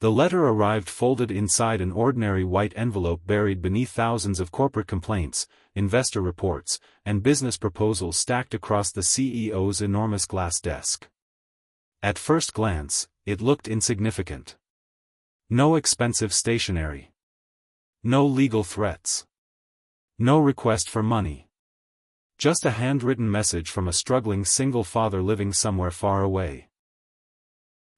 The letter arrived folded inside an ordinary white envelope buried beneath thousands of corporate complaints, investor reports, and business proposals stacked across the CEO's enormous glass desk. At first glance, it looked insignificant. No expensive stationery. No legal threats. No request for money. Just a handwritten message from a struggling single father living somewhere far away.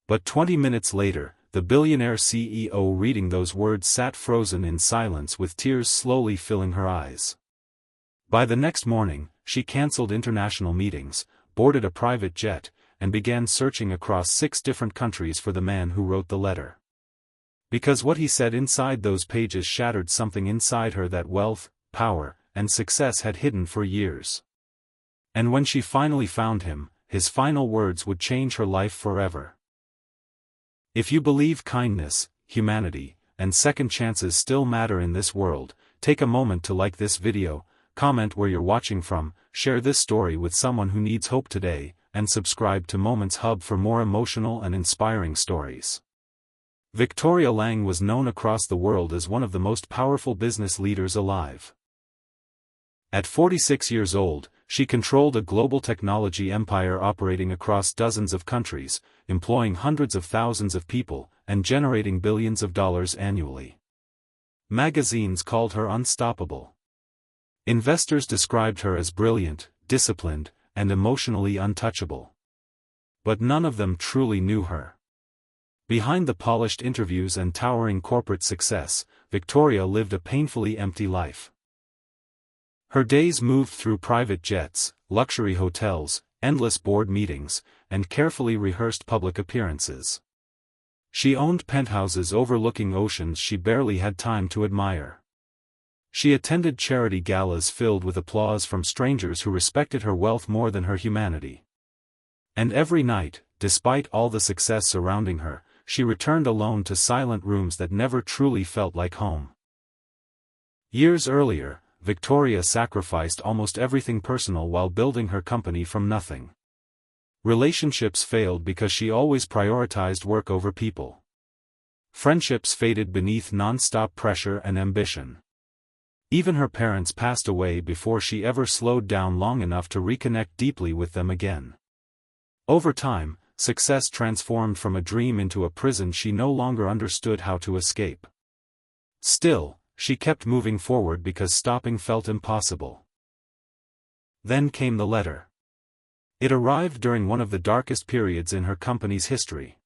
But 20 minutes later, the billionaire CEO reading those words sat frozen in silence with tears slowly filling her eyes. By the next morning, she cancelled international meetings, boarded a private jet, and began searching across 6 different countries for the man who wrote the letter. Because what he said inside those pages shattered something inside her that wealth, power, and success had hidden for years. And when she finally found him, his final words would change her life forever. If you believe kindness, humanity, and second chances still matter in this world, take a moment to like this video, comment where you're watching from, share this story with someone who needs hope today, and subscribe to Moments Hub for more emotional and inspiring stories. Victoria Lang was known across the world as one of the most powerful business leaders alive. At 46 years old, she controlled a global technology empire operating across dozens of countries, employing hundreds of thousands of people, and generating billions of dollars annually. Magazines called her unstoppable. Investors described her as brilliant, disciplined, and emotionally untouchable. But none of them truly knew her. Behind the polished interviews and towering corporate success, Victoria lived a painfully empty life. Her days moved through private jets, luxury hotels, endless board meetings, and carefully rehearsed public appearances. She owned penthouses overlooking oceans she barely had time to admire. She attended charity galas filled with applause from strangers who respected her wealth more than her humanity. And every night, despite all the success surrounding her, she returned alone to silent rooms that never truly felt like home. Years earlier, Victoria sacrificed almost everything personal while building her company from nothing. Relationships failed because she always prioritized work over people. Friendships faded beneath non-stop pressure and ambition. Even her parents passed away before she ever slowed down long enough to reconnect deeply with them again. Over time, success transformed from a dream into a prison she no longer understood how to escape. Still, she kept moving forward because stopping felt impossible. Then came the letter. It arrived during one of the darkest periods in her company's history.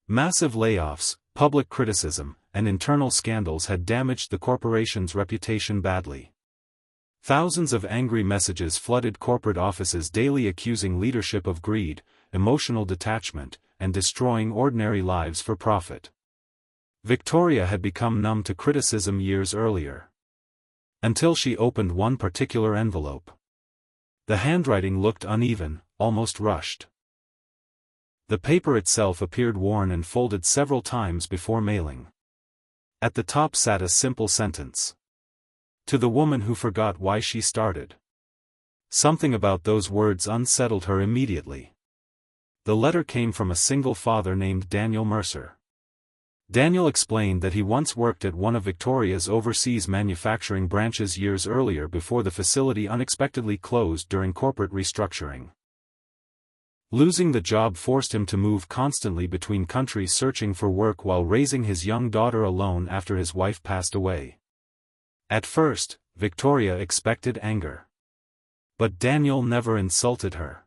Massive layoffs, public criticism, and internal scandals had damaged the corporation's reputation badly. Thousands of angry messages flooded corporate offices daily accusing leadership of greed, emotional detachment, and destroying ordinary lives for profit. Victoria had become numb to criticism years earlier. Until she opened one particular envelope. The handwriting looked uneven, almost rushed. The paper itself appeared worn and folded several times before mailing. At the top sat a simple sentence. To the woman who forgot why she started. Something about those words unsettled her immediately. The letter came from a single father named Daniel Mercer. Daniel explained that he once worked at one of Victoria's overseas manufacturing branches years earlier before the facility unexpectedly closed during corporate restructuring. Losing the job forced him to move constantly between countries searching for work while raising his young daughter alone after his wife passed away. At first, Victoria expected anger. But Daniel never insulted her.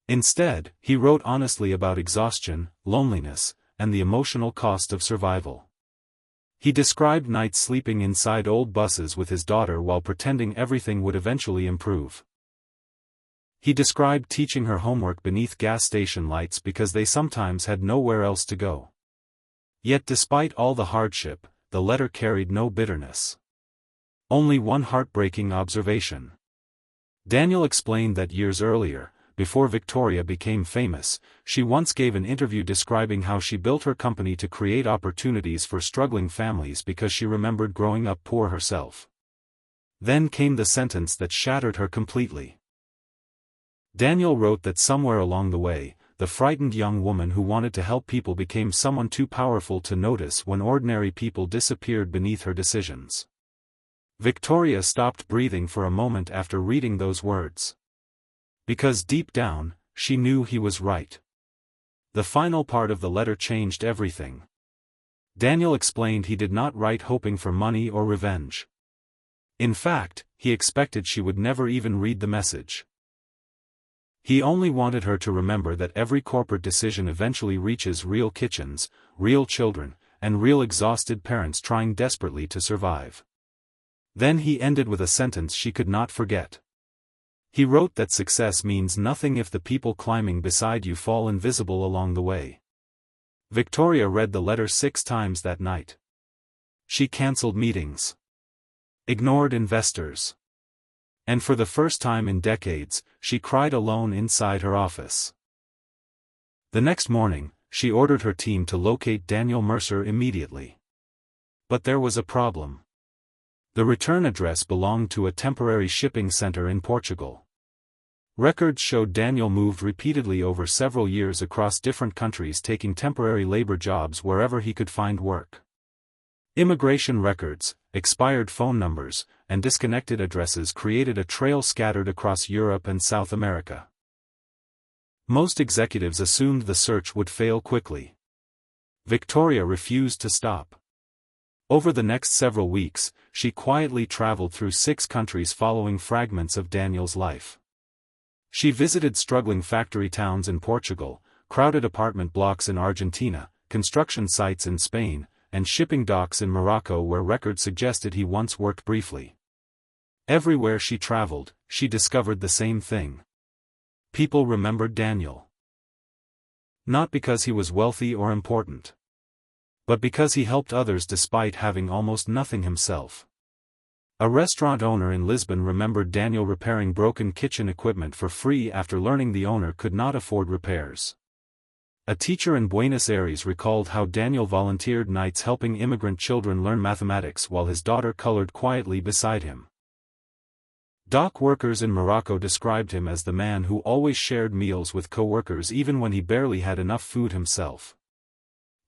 Instead, he wrote honestly about exhaustion, loneliness, and the emotional cost of survival. He described nights sleeping inside old buses with his daughter while pretending everything would eventually improve. He described teaching her homework beneath gas station lights because they sometimes had nowhere else to go. Yet despite all the hardship, the letter carried no bitterness. Only one heartbreaking observation. Daniel explained that years earlier, before Victoria became famous, she once gave an interview describing how she built her company to create opportunities for struggling families because she remembered growing up poor herself. Then came the sentence that shattered her completely. Daniel wrote that somewhere along the way, the frightened young woman who wanted to help people became someone too powerful to notice when ordinary people disappeared beneath her decisions. Victoria stopped breathing for a moment after reading those words. Because deep down, she knew he was right. The final part of the letter changed everything. Daniel explained he did not write hoping for money or revenge. In fact, he expected she would never even read the message. He only wanted her to remember that every corporate decision eventually reaches real kitchens, real children, and real exhausted parents trying desperately to survive. Then he ended with a sentence she could not forget. He wrote that success means nothing if the people climbing beside you fall invisible along the way. Victoria read the letter 6 times that night. She cancelled meetings, ignored investors, and for the first time in decades, she cried alone inside her office. The next morning, she ordered her team to locate Daniel Mercer immediately. But there was a problem. The return address belonged to a temporary shipping center in Portugal. Records showed Daniel moved repeatedly over several years across different countries taking temporary labor jobs wherever he could find work. Immigration records, expired phone numbers, and disconnected addresses created a trail scattered across Europe and South America. Most executives assumed the search would fail quickly. Victoria refused to stop. Over the next several weeks, she quietly traveled through 6 countries following fragments of Daniel's life. She visited struggling factory towns in Portugal, crowded apartment blocks in Argentina, construction sites in Spain, and shipping docks in Morocco where records suggested he once worked briefly. Everywhere she traveled, she discovered the same thing. People remembered Daniel. Not because he was wealthy or important, but because he helped others despite having almost nothing himself. A restaurant owner in Lisbon remembered Daniel repairing broken kitchen equipment for free after learning the owner could not afford repairs. A teacher in Buenos Aires recalled how Daniel volunteered nights helping immigrant children learn mathematics while his daughter colored quietly beside him. Dock workers in Morocco described him as the man who always shared meals with co-workers even when he barely had enough food himself.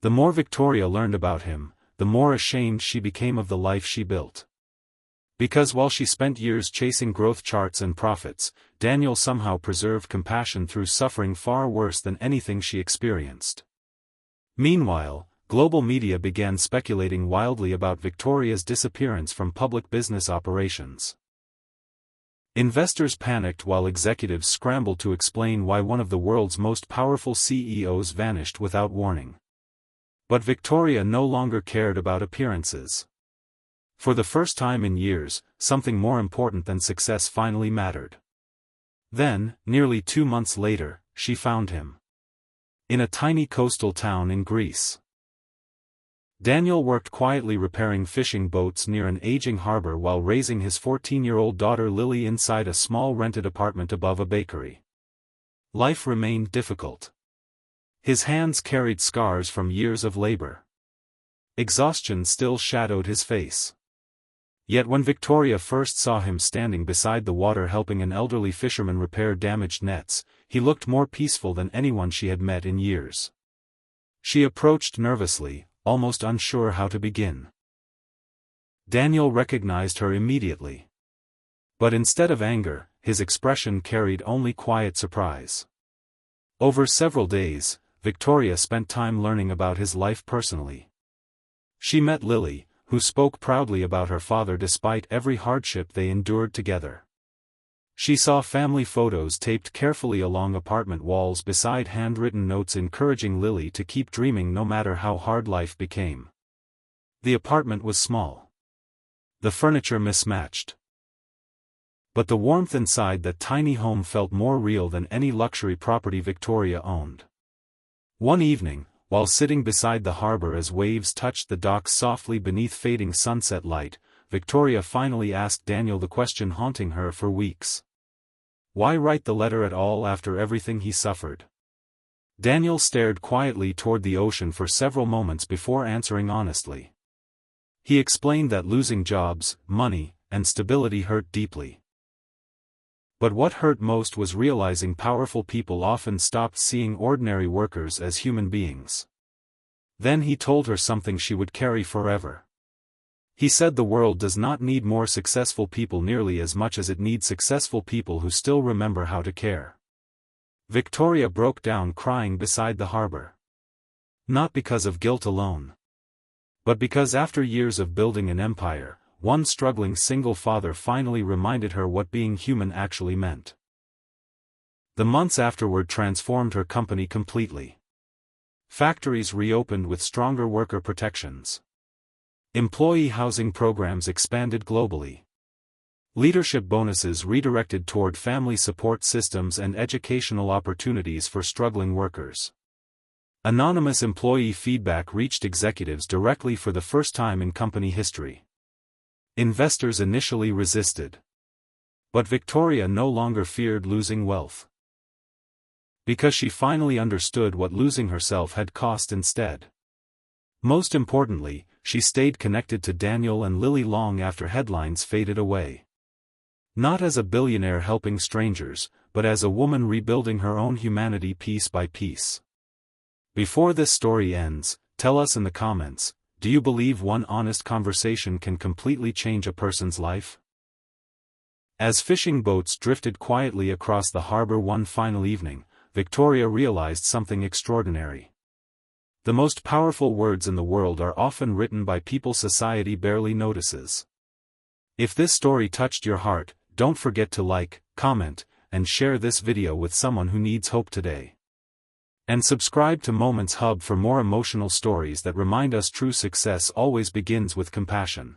The more Victoria learned about him, the more ashamed she became of the life she built. Because while she spent years chasing growth charts and profits, Daniel somehow preserved compassion through suffering far worse than anything she experienced. Meanwhile, global media began speculating wildly about Victoria's disappearance from public business operations. Investors panicked while executives scrambled to explain why one of the world's most powerful CEOs vanished without warning. But Victoria no longer cared about appearances. For the first time in years, something more important than success finally mattered. Then, nearly 2 months later, she found him. In a tiny coastal town in Greece. Daniel worked quietly repairing fishing boats near an aging harbor while raising his 14-year-old daughter Lily inside a small rented apartment above a bakery. Life remained difficult. His hands carried scars from years of labor. Exhaustion still shadowed his face. Yet when Victoria first saw him standing beside the water helping an elderly fisherman repair damaged nets, he looked more peaceful than anyone she had met in years. She approached nervously, almost unsure how to begin. Daniel recognized her immediately. But instead of anger, his expression carried only quiet surprise. Over several days, Victoria spent time learning about his life personally. She met Lily, who spoke proudly about her father despite every hardship they endured together. She saw family photos taped carefully along apartment walls beside handwritten notes encouraging Lily to keep dreaming no matter how hard life became. The apartment was small. The furniture mismatched. But the warmth inside that tiny home felt more real than any luxury property Victoria owned. One evening, while sitting beside the harbor as waves touched the docks softly beneath fading sunset light, Victoria finally asked Daniel the question haunting her for weeks. Why write the letter at all after everything he suffered? Daniel stared quietly toward the ocean for several moments before answering honestly. He explained that losing jobs, money, and stability hurt deeply. But what hurt most was realizing powerful people often stopped seeing ordinary workers as human beings. Then he told her something she would carry forever. He said the world does not need more successful people nearly as much as it needs successful people who still remember how to care. Victoria broke down crying beside the harbor. Not because of guilt alone, but because after years of building an empire, one struggling single father finally reminded her what being human actually meant. The months afterward transformed her company completely. Factories reopened with stronger worker protections. Employee housing programs expanded globally. Leadership bonuses redirected toward family support systems and educational opportunities for struggling workers. Anonymous employee feedback reached executives directly for the first time in company history. Investors initially resisted. But Victoria no longer feared losing wealth. Because she finally understood what losing herself had cost instead. Most importantly, she stayed connected to Daniel and Lily long after headlines faded away. Not as a billionaire helping strangers, but as a woman rebuilding her own humanity piece by piece. Before this story ends, tell us in the comments, do you believe one honest conversation can completely change a person's life? As fishing boats drifted quietly across the harbor one final evening, Victoria realized something extraordinary. The most powerful words in the world are often written by people society barely notices. If this story touched your heart, don't forget to like, comment, and share this video with someone who needs hope today. And subscribe to Moments Hub for more emotional stories that remind us true success always begins with compassion.